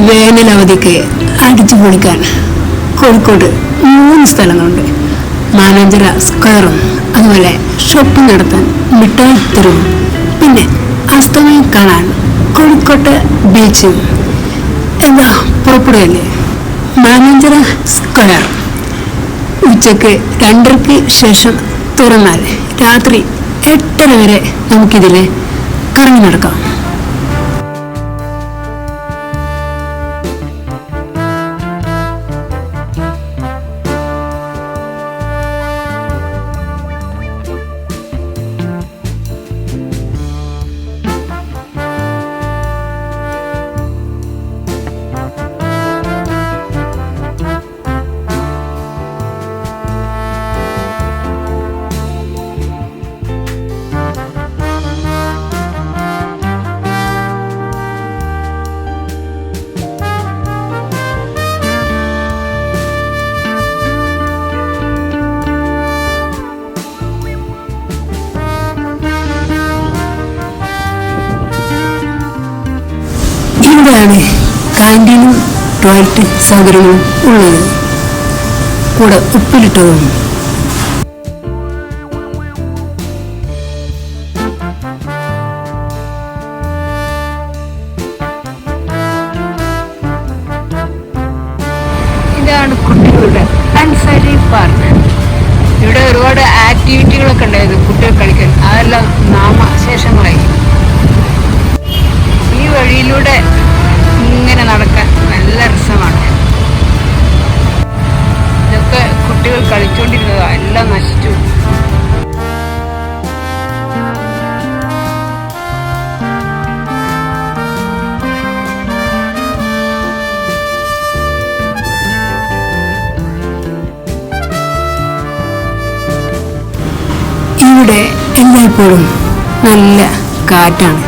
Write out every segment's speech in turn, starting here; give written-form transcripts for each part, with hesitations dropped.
വേനൽ അവധിക്ക് അടിച്ചു പൊളിക്കാൻ കോഴിക്കോട് 3 സ്ഥലങ്ങളുണ്ട്. മാനാഞ്ചിറ സ്ക്വയറും അതുപോലെ ഷോപ്പിംഗ് നടത്താൻ മിഠായി തെരുവും പിന്നെ അസ്തമയം കാണാൻ കോഴിക്കോട്ടെ ബീച്ചും. എന്താ പുറപ്പെടുകയല്ലേ? മാനാഞ്ചിറ സ്ക്വയർ ഉച്ചക്ക് 2:30 ശേഷം തുറന്നാൽ രാത്രി 8:30 വരെ നമുക്കിതിൽ കറങ്ങി നടക്കാം. ഇവിടെയാണ് കാന്റീനും ടോയ്ലറ്റ് സൗകര്യങ്ങളും ഉള്ളത്, കൂടെ ഉപ്പിലിട്ടതും. ഇതാണ് കുട്ടികളുടെ അൻസാരി പാർക്ക്. ഇവിടെ ഒരുപാട് ആക്ടിവിറ്റികളൊക്കെ ഉണ്ടായത് കുട്ടികൾ കളിക്കാൻ, അതെല്ലാം നാമശേഷങ്ങളായി. ഈ വഴിയിലൂടെ ഇങ്ങനെ നടക്കാൻ നല്ല രസമാണ്. ഇതൊക്കെ കുട്ടികൾ കളിച്ചുകൊണ്ടിരുന്നതാ, എല്ലാം നശിച്ചു. ഇവിടെ എല്ലായ്പ്പോഴും നല്ല കാറ്റാണ്.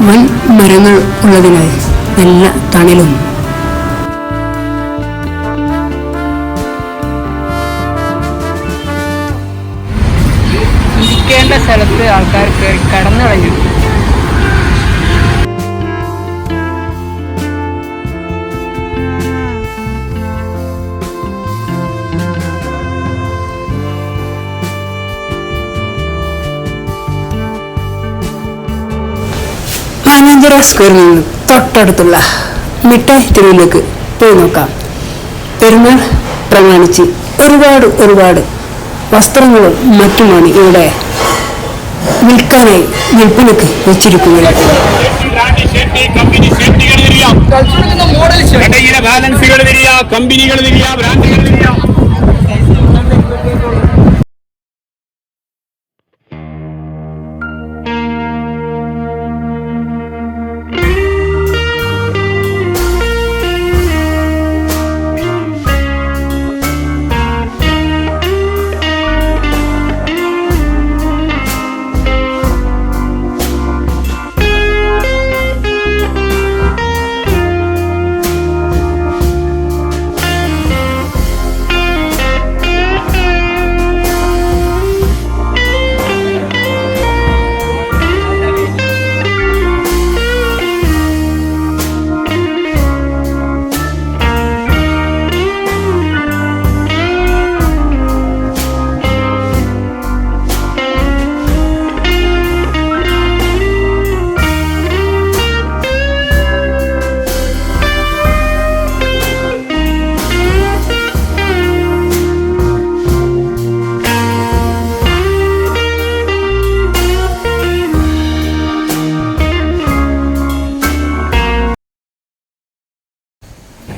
വൻ മരങ്ങൾ ഉള്ളതിനാൽ നല്ല തണലും. ഇരിക്കേണ്ട സ്ഥലത്ത് ആൾക്കാർ കടന്നു കളഞ്ഞു. മാനാഞ്ചിറ സ്ക്വയറിൽ നിന്ന് തൊട്ടടുത്തുള്ള മിഠായി തെരുവിലേക്ക് പോയി നോക്കാം. പെരുന്നാൾ പ്രമാണിച്ച് ഒരുപാട് വസ്ത്രങ്ങളും മറ്റുമാണ് ഇവിടെ വിൽക്കാനായി വിൽപ്പനക്ക് വെച്ചിരിക്കുന്നത്.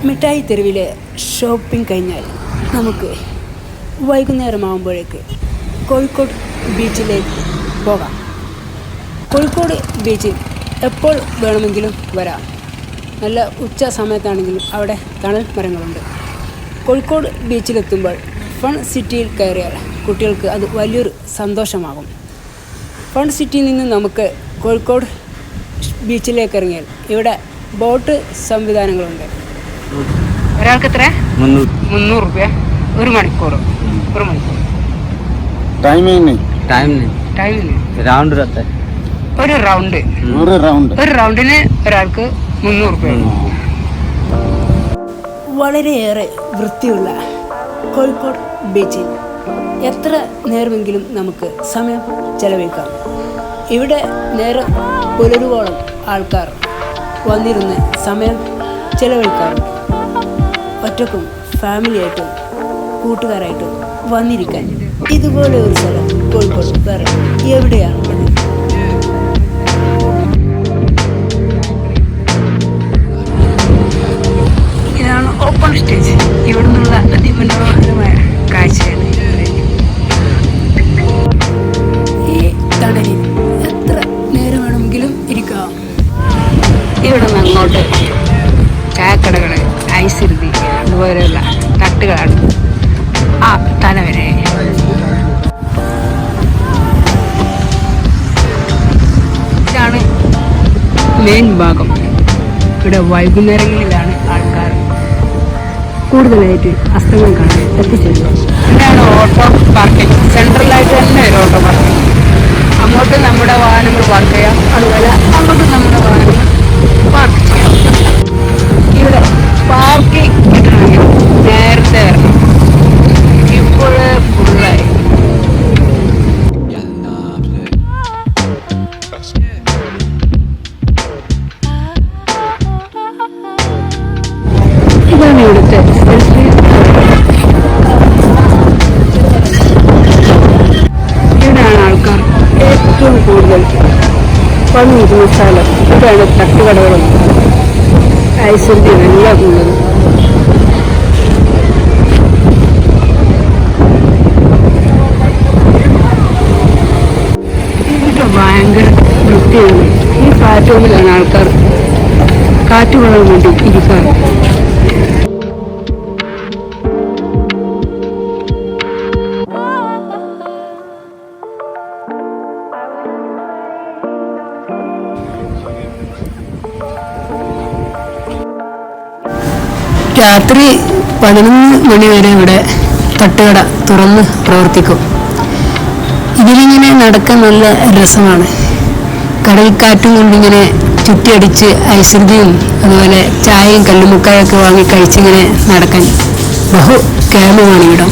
മിഠായി തെരുവിലെ ഷോപ്പിംഗ് കഴിഞ്ഞാൽ നമുക്ക് വൈകുന്നേരമാകുമ്പോഴേക്ക് കോഴിക്കോട് ബീച്ചിലേക്ക് പോകാം. കോഴിക്കോട് ബീച്ചിൽ എപ്പോൾ വേണമെങ്കിലും വരാം. നല്ല ഉച്ച സമയത്താണെങ്കിലും അവിടെ തണൽ മരങ്ങളുണ്ട്. കോഴിക്കോട് ബീച്ചിലെത്തുമ്പോൾ ഫൺ സിറ്റിയിൽ കയറിയാൽ കുട്ടികൾക്ക് അത് വലിയൊരു സന്തോഷമാകും. ഫൺ സിറ്റിയിൽ നിന്ന് നമുക്ക് കോഴിക്കോട് ബീച്ചിലേക്ക് ഇറങ്ങിയാൽ ഇവിടെ ബോട്ട് സംവിധാനങ്ങളുണ്ട്. ഒരാൾക്ക് എത്ര? 300 രൂപ ഒരു മണിക്കൂർ. ഒരു റൗണ്ടിന് ഒരാൾക്ക് 300 രൂപ. വളരെയേറെ വൃത്തിയുള്ള കോഴിക്കോട് ബീച്ചിൽ എത്ര നേരമെങ്കിലും നമുക്ക് സമയം ചെലവഴിക്കാം. ഇവിടെ നേരം പുലരുവോളം ആൾക്കാർ വന്നിരുന്ന് സമയം ചെലവഴിക്കാറുണ്ട്. ഒറ്റക്കും ഫാമിലിയായിട്ടും കൂട്ടുകാരായിട്ടും വന്നിരിക്കാൻ ഇതുപോലെ ഒരു സ്ഥലം കോഴിക്കോട് വേറെ എവിടെയാണുള്ളത്? ഇതാണ് ഓപ്പൺ സ്റ്റേജ്. ഇവിടെ നിന്നുള്ള അതിമനോഹരമായ കാഴ്ചയാണ്. ഈ തണലിൽ എത്ര നേരം വേണമെങ്കിലും ഇരിക്കാം. ഇവിടെ നിന്ന് അങ്ങോട്ട് ചായക്കടകൾ, ഐസിരുതി, അതുപോലെയുള്ള തട്ടുകളാണ് ആ തല വരെ. ഇതാണ് മെയിൻ ഭാഗം. ഇവിടെ വൈകുന്നേരങ്ങളിലാണ് ആൾക്കാർ കൂടുതലായിട്ട് അസ്തമയം കാണാൻ എത്തിച്ചേരുന്നത്. ഇവിടെയാണ് ഓട്ടോ പാർക്കിംഗ്. സെൻട്രലായിട്ട് തന്നെ ഒരു ഓട്ടോ പാർക്കിംഗ്. അങ്ങോട്ട് നമ്മുടെ വാഹനങ്ങൾ പാർക്ക് ചെയ്യാം, അതുപോലെ അങ്ങോട്ട് നമ്മുടെ വാഹനങ്ങൾ പാർക്ക് ചെയ്യാം. ഇവിടെ പാർക്കിംഗ് കിട്ടണമെങ്കിൽ നേരത്തെ വരണം. ഇപ്പോൾ ഫുള്ളായി. ഇതാണ് ഇവിടുത്തെ ഇവിടെയാണ് ആൾക്കാർ ഏറ്റവും കൂടുതൽ വന്നിരിക്കുന്ന സ്ഥലം. ഇവിടെയാണ് തട്ടുകടകളും ഐശ്വര്യവും എല്ലാം ഉള്ളത്. ഇവിടെ ഭയങ്കര വൃത്തിയാണ്. ഈ പ്ലാറ്റ്ഫോമിലാണ് ആൾക്കാർ കാറ്റുകൊള്ളാൻ വേണ്ടി ഇരിക്കാറ്. രാത്രി 11 മണി വരെ ഇവിടെ തട്ടുകട തുറന്ന് പ്രവർത്തിക്കും. ഇതിലിങ്ങനെ നടക്കാൻ നല്ല രസമാണ്. കടൽക്കാറ്റും കൊണ്ടിങ്ങനെ ചുറ്റിയടിച്ച് ഐശ്വര്യവും അതുപോലെ ചായയും കല്ലുമുക്കായൊക്കെ വാങ്ങി കഴിച്ചിങ്ങനെ നടക്കാൻ ബഹു കേമമാണ് ഇവിടം.